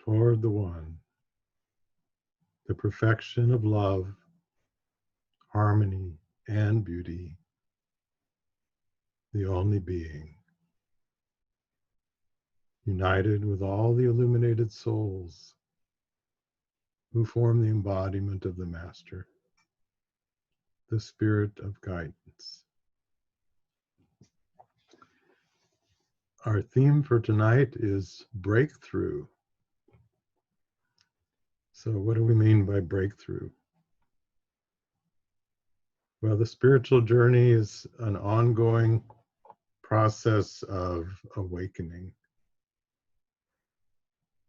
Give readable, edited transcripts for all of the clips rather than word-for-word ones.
toward the one, the perfection of love, harmony, and beauty, the only being, united with all the illuminated souls who form the embodiment of the Master, the Spirit of guidance. Our theme for tonight is breakthrough. So what do we mean by breakthrough? Well, the spiritual journey is an ongoing process of awakening.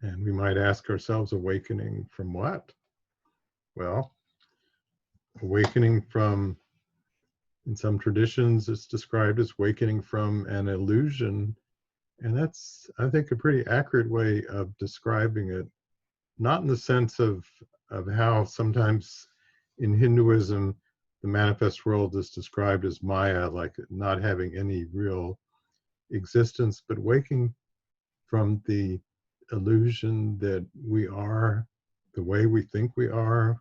And we might ask ourselves, awakening from what? Well, awakening from, in some traditions, it's described as awakening from an illusion. And that's, I think, a pretty accurate way of describing it. Not in the sense of how sometimes in Hinduism, the manifest world is described as Maya, like not having any real existence, but waking from the illusion that we are the way we think we are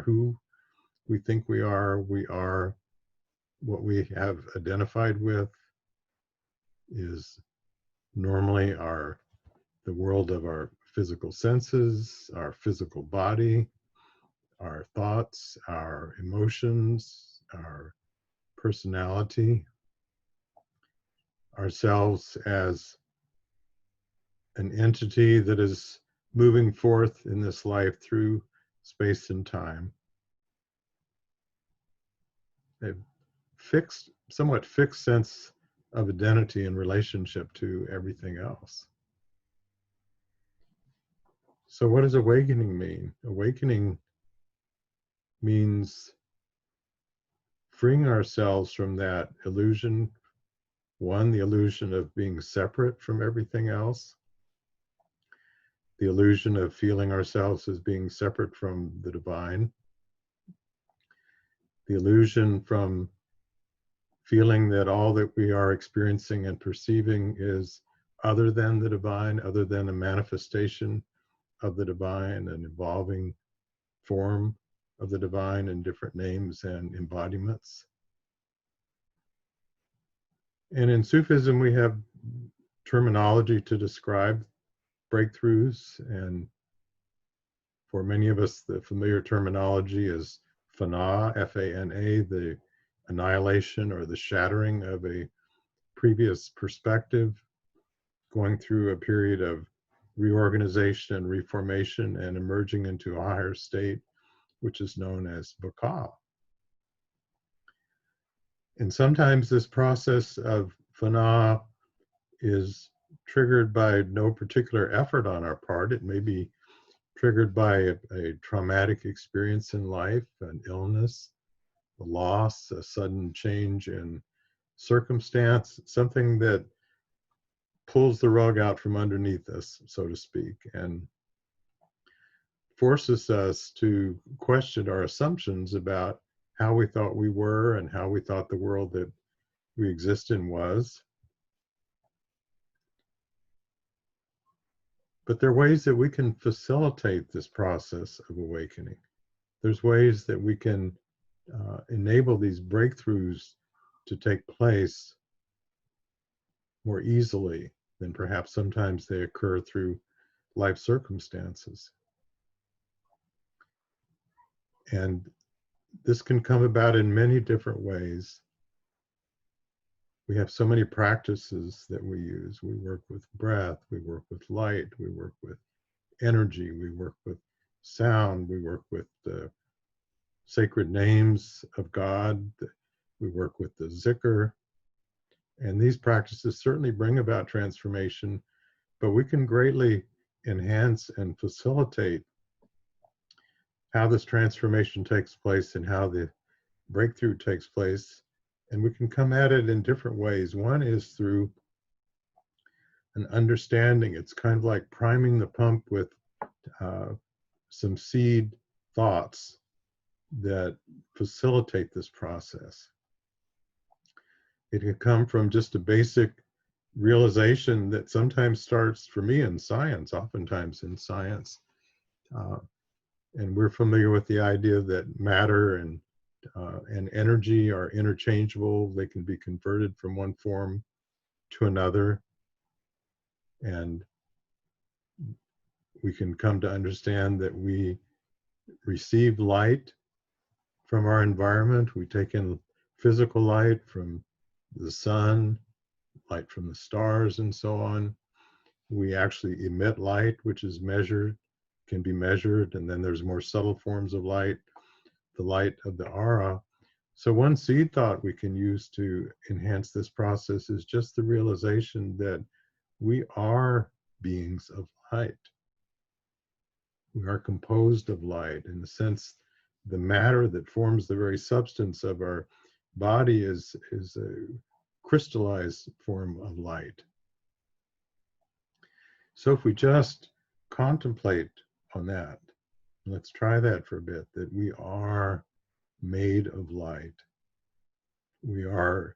who we think we are what we have identified with is normally the world of our physical senses, our physical body, our thoughts, our emotions, our personality, ourselves as an entity that is moving forth in this life through space and time. A somewhat fixed sense of identity in relationship to everything else. So what does awakening mean? Awakening means freeing ourselves from that illusion. One, the illusion of being separate from everything else. The illusion of feeling ourselves as being separate from the divine. The illusion from feeling that all that we are experiencing and perceiving is other than the divine, other than a manifestation of the divine, an evolving form of the divine in different names and embodiments. And in Sufism, we have terminology to describe breakthroughs, and for many of us, the familiar terminology is fana, F-A-N-A, the annihilation or the shattering of a previous perspective, going through a period of reorganization and reformation and emerging into a higher state, which is known as baka. And sometimes this process of fana is triggered by no particular effort on our part. It may be triggered by a traumatic experience in life, an illness, a loss, a sudden change in circumstance, something that pulls the rug out from underneath us, so to speak, and forces us to question our assumptions about how we thought we were and how we thought the world that we exist in was. But there are ways that we can facilitate this process of awakening. There's ways that we can enable these breakthroughs to take place more easily than perhaps sometimes they occur through life circumstances. And this can come about in many different ways. We have so many practices that we use. We work with breath, we work with light, we work with energy, we work with sound, we work with the sacred names of God, we work with the zikr. And these practices certainly bring about transformation, but we can greatly enhance and facilitate how this transformation takes place and how the breakthrough takes place. And we can come at it in different ways. One is through an understanding. It's kind of like priming the pump with some seed thoughts that facilitate this process. It can come from just a basic realization that sometimes starts for me in science, oftentimes in science. Uh, and we're familiar with the idea that matter and energy are interchangeable. They can be converted from one form to another. And we can come to understand that we receive light from our environment. We take in physical light from the sun, light from the stars, and so on. We actually emit light, which is measured, can be measured, and then there's more subtle forms of light, the light of the aura. So one seed thought we can use to enhance this process is just the realization that we are beings of light. We are composed of light. In the sense, the matter that forms the very substance of our body is a crystallized form of light. So if we just contemplate on that, let's try that for a bit, that we are made of light. We are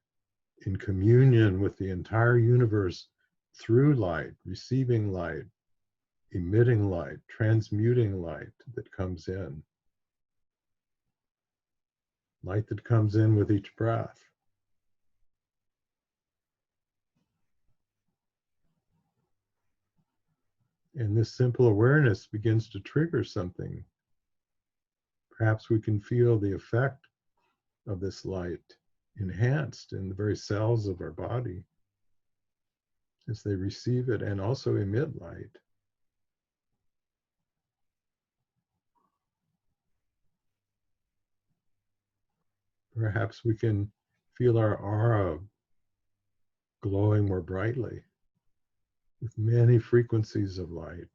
in communion with the entire universe through light, receiving light, emitting light, transmuting light that comes in. Light that comes in with each breath. And this simple awareness begins to trigger something. Perhaps we can feel the effect of this light enhanced in the very cells of our body as they receive it and also emit light. Perhaps we can feel our aura glowing more brightly with many frequencies of light,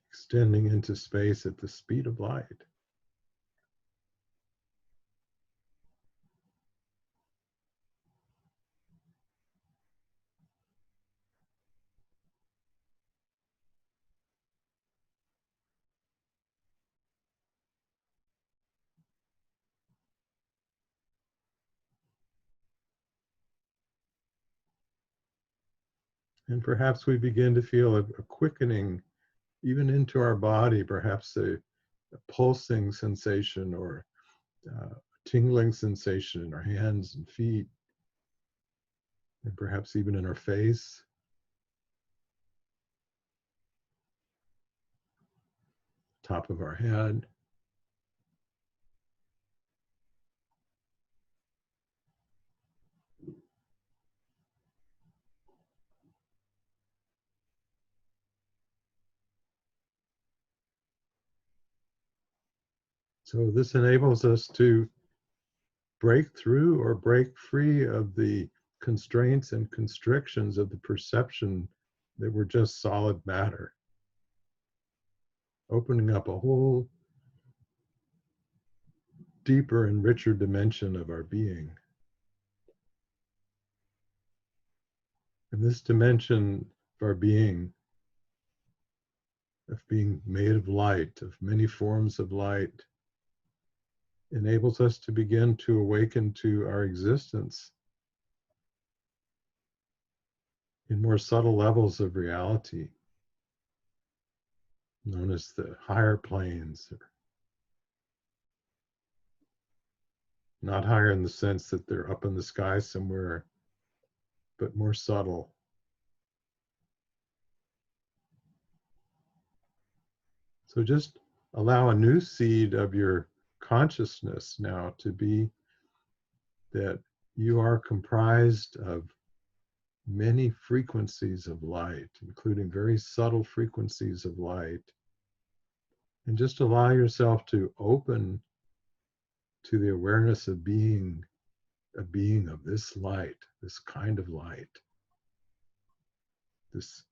extending into space at the speed of light. And perhaps we begin to feel a quickening even into our body, perhaps a pulsing sensation or tingling sensation in our hands and feet, and perhaps even in our face, top of our head. So this enables us to break through or break free of the constraints and constrictions of the perception that we're just solid matter, opening up a whole deeper and richer dimension of our being. And this dimension of our being, of being made of light, of many forms of light, enables us to begin to awaken to our existence in more subtle levels of reality, known as the higher planes. Not higher in the sense that they're up in the sky somewhere, but more subtle. So just allow a new seed of your consciousness now to be that you are comprised of many frequencies of light, including very subtle frequencies of light. And just allow yourself to open to the awareness of being a being of this light, this kind of light, this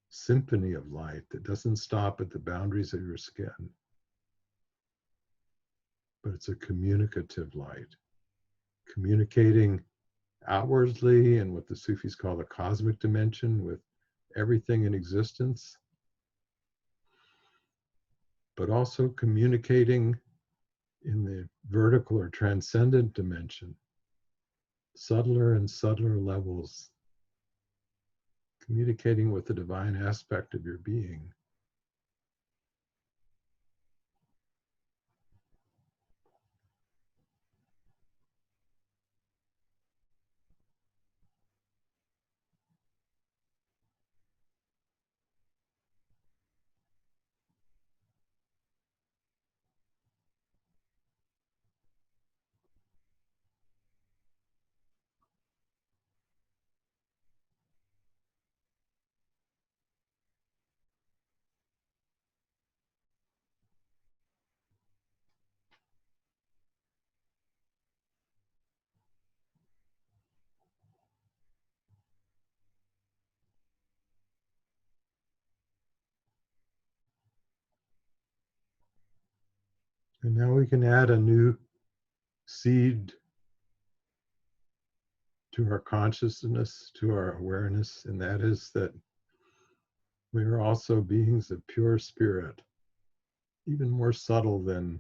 symphony of light that doesn't stop at the boundaries of your skin, but it's a communicative light, communicating outwardly in what the Sufis call the cosmic dimension with everything in existence, but also communicating in the vertical or transcendent dimension subtler and subtler levels, communicating with the divine aspect of your being. And now we can add a new seed to our consciousness, to our awareness, and that is that we are also beings of pure spirit, even more subtle than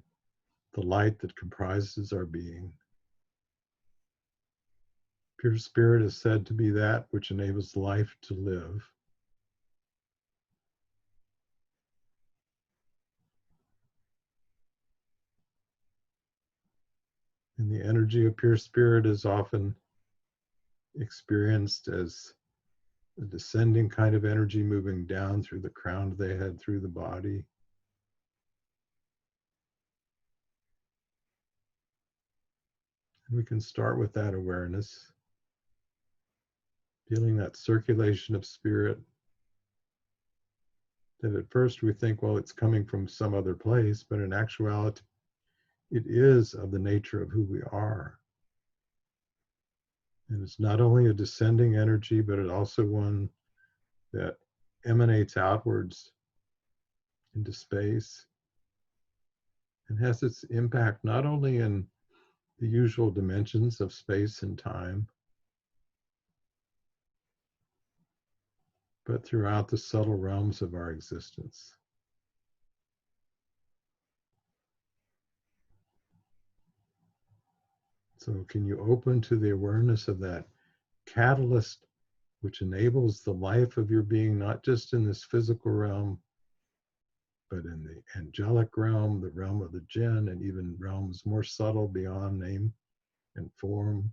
the light that comprises our being. Pure spirit is said to be that which enables life to live. And the energy of pure spirit is often experienced as a descending kind of energy moving down through the crown of the head, through the body. And we can start with that awareness, feeling that circulation of spirit that at first we think, well, it's coming from some other place, but in actuality, it is of the nature of who we are. And it's not only a descending energy, but it's also one that emanates outwards into space and has its impact not only in the usual dimensions of space and time, but throughout the subtle realms of our existence. So, can you open to the awareness of that catalyst which enables the life of your being, not just in this physical realm, but in the angelic realm, the realm of the jinn, and even realms more subtle beyond name and form?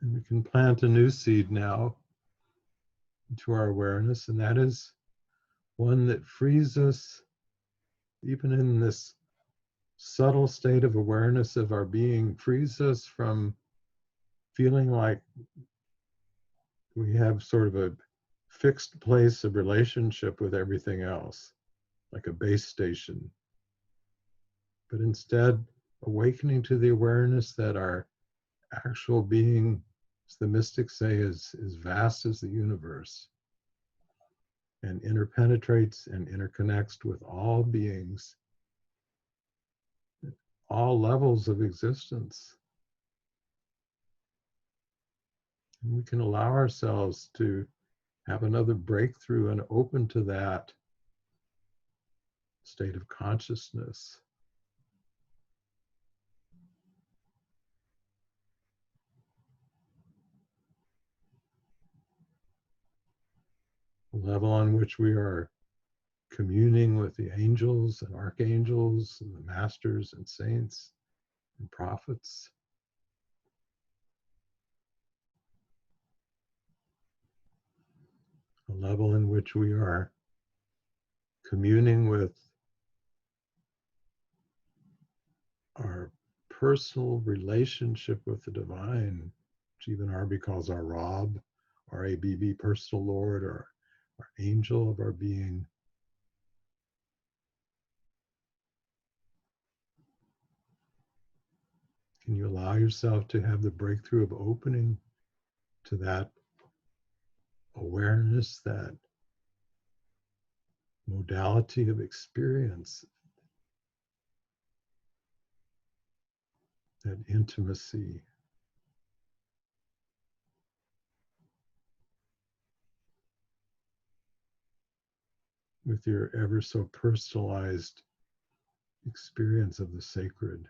And we can plant a new seed now into our awareness, and that is one that frees us, even in this subtle state of awareness of our being, frees us from feeling like we have sort of a fixed place of relationship with everything else, like a base station, but instead awakening to the awareness that our actual being, as the mystics say, is vast as the universe and interpenetrates and interconnects with all beings, all levels of existence. And we can allow ourselves to have another breakthrough and open to that state of consciousness. A level on which we are communing with the angels and archangels and the masters and saints and prophets. A level in which we are communing with our personal relationship with the divine, which even Arby calls our Rob, our ABB personal Lord, or our angel of our being. Can you allow yourself to have the breakthrough of opening to that awareness, that modality of experience, that intimacy? With your ever so personalized experience of the sacred.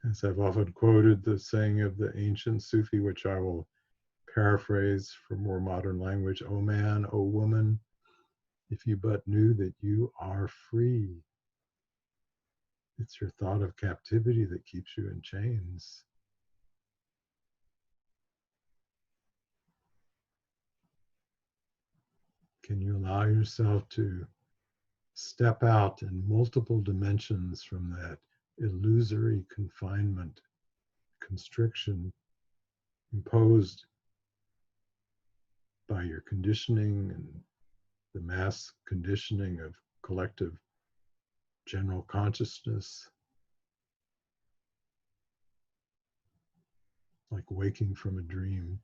As I've often quoted the saying of the ancient Sufi, which I will paraphrase for more modern language: "O man, O woman, if you but knew that you are free." It's your thought of captivity that keeps you in chains. Can you allow yourself to step out in multiple dimensions from that illusory confinement, constriction imposed by your conditioning and the mass conditioning of collective general consciousness, like waking from a dream?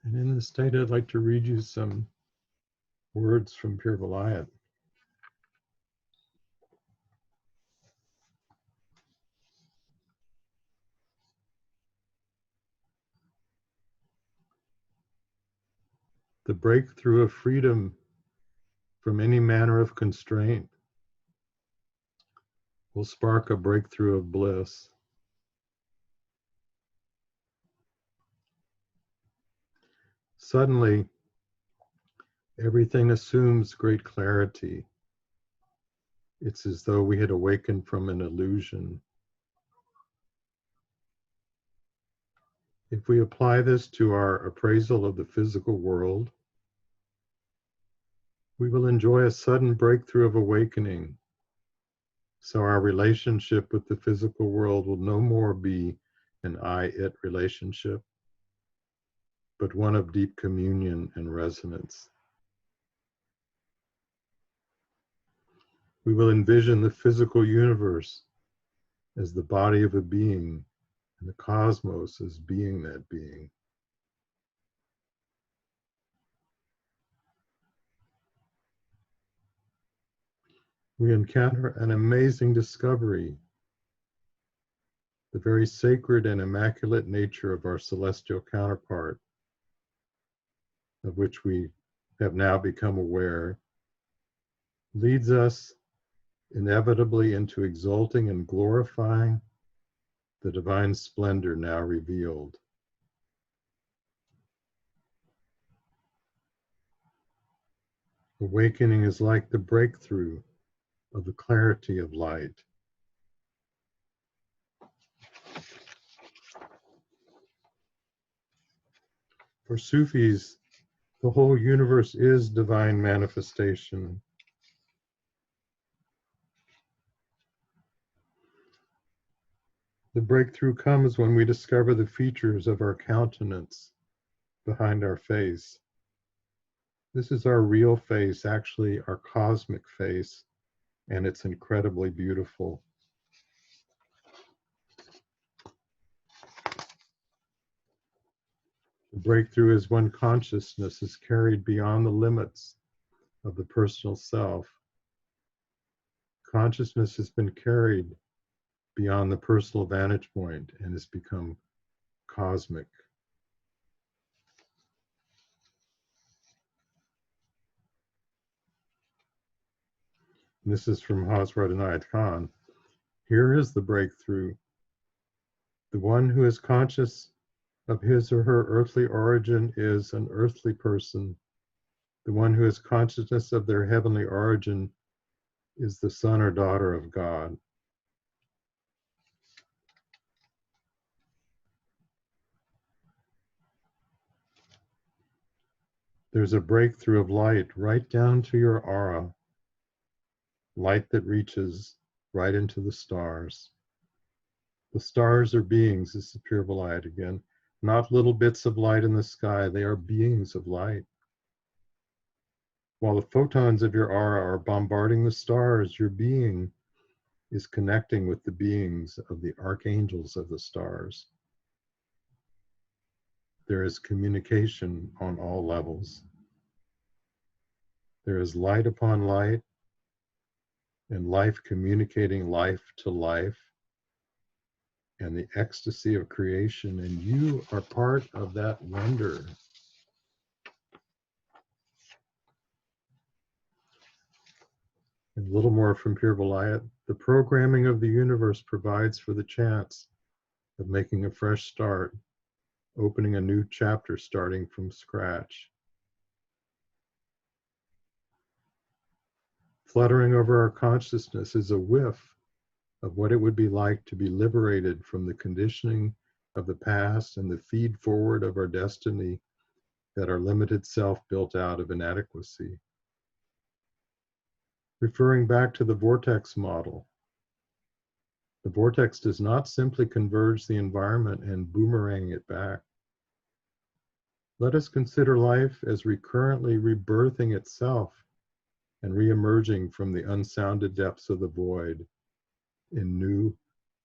And in this state, I'd like to read you some words from Pir Vilayat. The breakthrough of freedom from any manner of constraint will spark a breakthrough of bliss. Suddenly, everything assumes great clarity. It's as though we had awakened from an illusion. If we apply this to our appraisal of the physical world, we will enjoy a sudden breakthrough of awakening. So our relationship with the physical world will no more be an I-it relationship, but one of deep communion and resonance. We will envision the physical universe as the body of a being, and the cosmos as being that being. We encounter an amazing discovery: the very sacred and immaculate nature of our celestial counterpart, of which we have now become aware, leads us inevitably into exalting and glorifying the divine splendor now revealed. Awakening is like the breakthrough of the clarity of light. For Sufis, the whole universe is divine manifestation. The breakthrough comes when we discover the features of our countenance behind our face, This is our real face, actually our cosmic face, and it's incredibly beautiful. The breakthrough is when consciousness is carried beyond the limits of the personal self. Consciousness has been carried beyond the personal vantage point and has become cosmic. And this is from Hazrat Inayat Khan. Here is the breakthrough. The one who is conscious of his or her earthly origin is an earthly person. The one who has consciousness of their heavenly origin is the son or daughter of God. There's a breakthrough of light right down to your aura, light that reaches right into the stars. The stars are beings, this is pure light again, not little bits of light in the sky, they are beings of light. While the photons of your aura are bombarding the stars, your being is connecting with the beings of the archangels of the stars. There is communication on all levels. There is light upon light, and life communicating life to life, and the ecstasy of creation, and you are part of that wonder. And a little more from Pure Vilayat. The programming of the universe provides for the chance of making a fresh start, opening a new chapter starting from scratch. Fluttering over our consciousness is a whiff of what it would be like to be liberated from the conditioning of the past and the feed forward of our destiny that our limited self built out of inadequacy. Referring back to the vortex model, the vortex does not simply converge the environment and boomerang it back. Let us consider life as recurrently rebirthing itself and re-emerging from the unsounded depths of the void in new,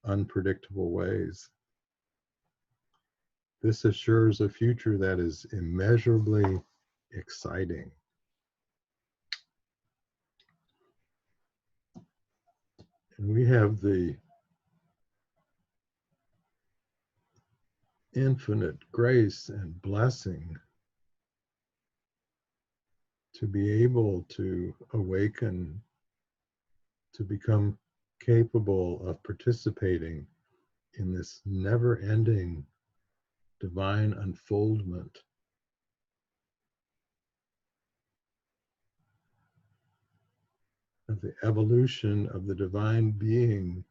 unpredictable ways. This assures a future that is immeasurably exciting. And we have the infinite grace and blessing to be able to awaken, to become capable of participating in this never-ending divine unfoldment. Of the evolution of the divine being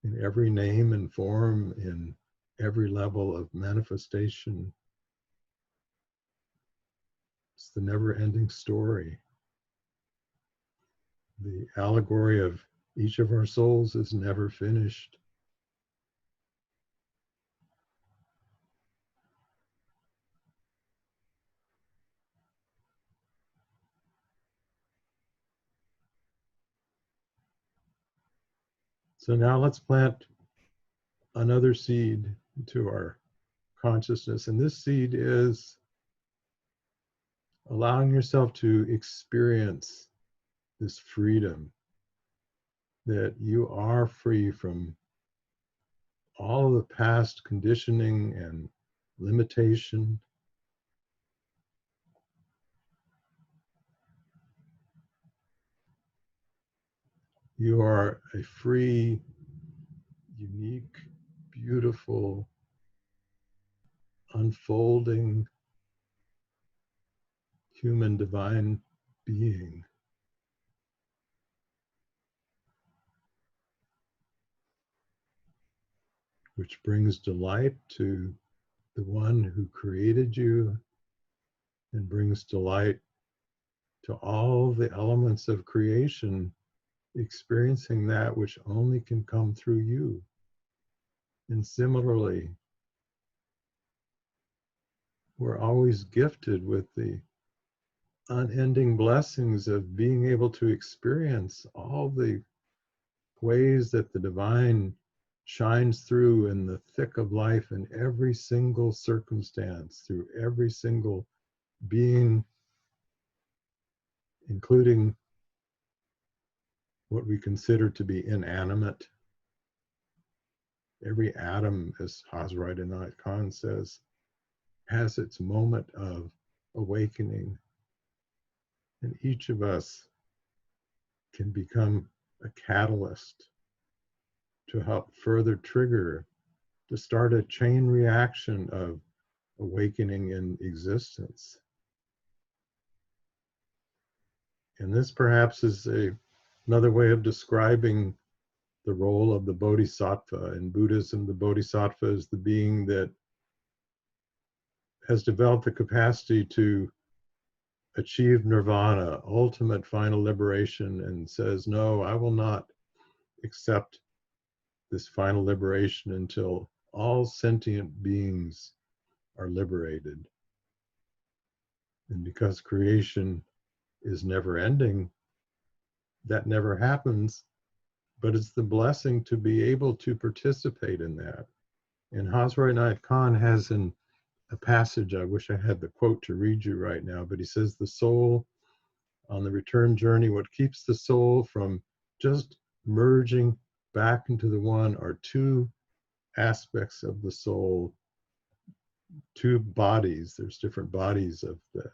in every name and form, in every level of manifestation. It's the never-ending story. The allegory of each of our souls is never finished. So now let's plant another seed into our consciousness. And this seed is allowing yourself to experience this freedom, that you are free from all of the past conditioning and limitation. You are a free, unique, beautiful, unfolding human divine being. Which brings delight to the one who created you and brings delight to all the elements of creation, experiencing that which only can come through you. And similarly, we're always gifted with the unending blessings of being able to experience all the ways that the divine shines through in the thick of life in every single circumstance, through every single being, including what we consider to be inanimate. Every atom, as Hazrat Inayat Khan says, has its moment of awakening. And each of us can become a catalyst to help further trigger, to start a chain reaction of awakening in existence. And this perhaps is another way of describing the role of the bodhisattva. In Buddhism, the bodhisattva is the being that has developed the capacity to achieve nirvana, ultimate final liberation, and says, no, I will not accept this final liberation until all sentient beings are liberated. And because creation is never ending, that never happens, but it's the blessing to be able to participate in that. And Hazrat Inayat Khan has a passage, I wish I had the quote to read you right now, but he says, the soul on the return journey, what keeps the soul from just merging back into the one are two aspects of the soul, two bodies. There's different bodies of the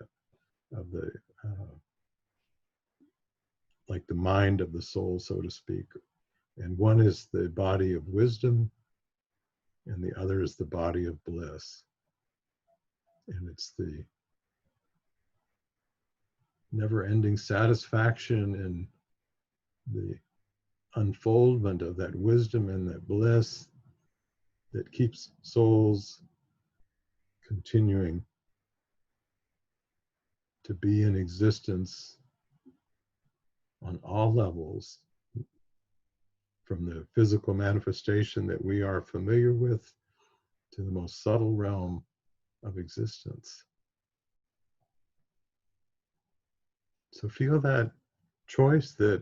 like the mind of the soul, so to speak. And one is the body of wisdom, and the other is the body of bliss. And it's the never-ending satisfaction in the unfoldment of that wisdom and that bliss that keeps souls continuing to be in existence on all levels, from the physical manifestation that we are familiar with to the most subtle realm of existence. So feel that choice that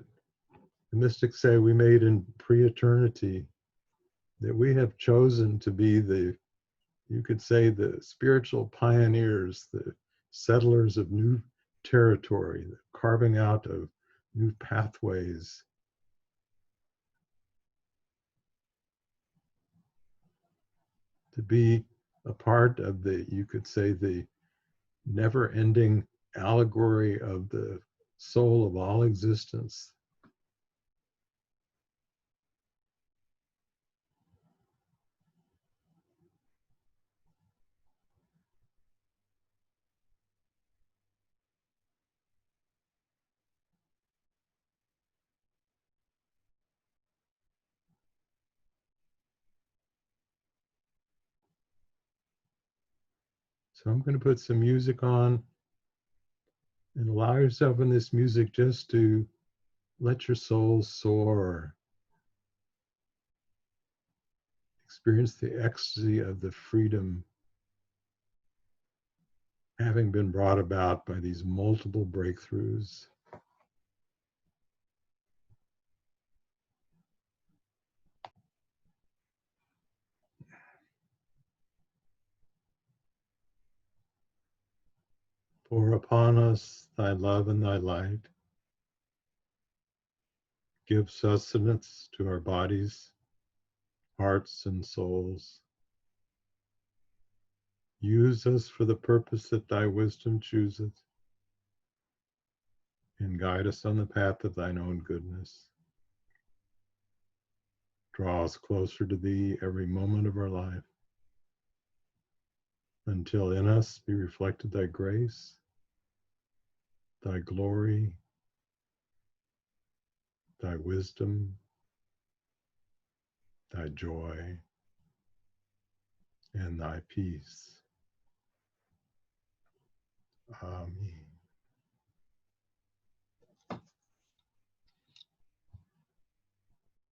the mystics say we made in pre-eternity, that we have chosen to be the, you could say, the spiritual pioneers, the settlers of new territory, the carving out of new pathways. To be a part of the, you could say, the never-ending allegory of the soul of all existence. So I'm going to put some music on and allow yourself in this music just to let your soul soar. Experience the ecstasy of the freedom having been brought about by these multiple breakthroughs. Pour upon us thy love and thy light. Give sustenance to our bodies, hearts, and souls. Use us for the purpose that thy wisdom chooseth, and guide us on the path of thine own goodness. Draw us closer to thee every moment of our life, until in us be reflected thy grace, thy glory, thy wisdom, thy joy, and thy peace. Amen.